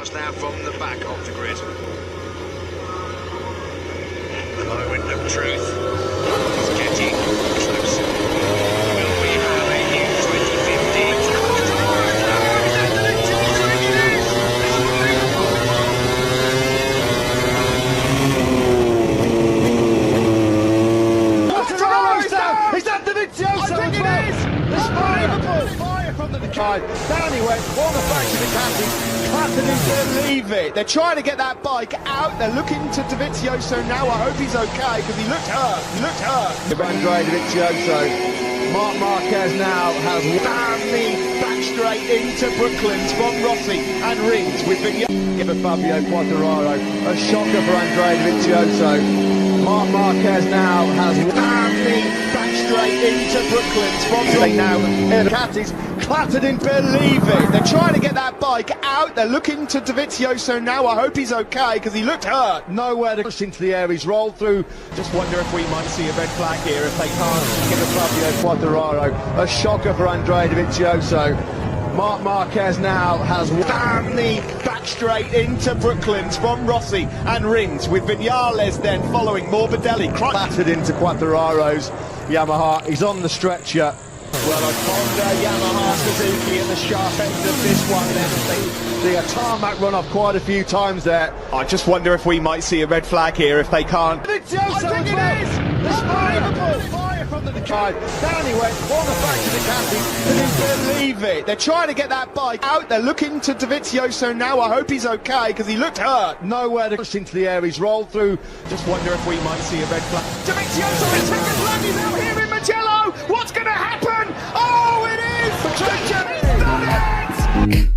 starts now from the back of the grid. The moment of truth is getting closer. Will we have a new 2015? Is that the Vitioso? I think it is! It's fire from the side. Down he went, on the back to the captain. Clapton didn't believe it. They're trying to get that bike out. They're looking to Dovizioso now. I hope he's okay because he looked hurt. He looked hurt. Andrea Dovizioso. Mark Marquez now has damn me back straight into Brooklands from Rossi and Rings with Give Fabio Quartararo. A shocker for Andrea Dovizioso. Mark Marquez now has damn me back straight into Brooklands from now. Catties, Clapton didn't believe it. They're trying to get that bike out. They're looking to Dovizioso now. I hope he's okay because he looked hurt. Nowhere to push into the air. He's rolled through. Just wonder if we might see a red flag here if they can't give Fabio Quartararo. A shocker for Andrea Dovizioso. Mark Marquez now has damn me back straight into Brooklands from Rossi and Rings with Vinales then following Morbidelli clattered into Quartararo's Yamaha. He's on the stretcher. Well, a Honda Yamaha Suzuki at the sharp end of this one then. The tarmac run off quite a few times there. I just wonder if we might see a red flag here if they can't. I think it is! It's fire from the side. Down he went, on the back to the captain. They didn't believe it. They're trying to get that bike out. They're looking to Dovizioso now. I hope he's okay because he looked hurt. Nowhere to push into the air. He's rolled through. Just wonder if we might see a red flag. Dovizioso in second flag. He's out here in Mugello. What's going to happen? Oh, it is! He's done it!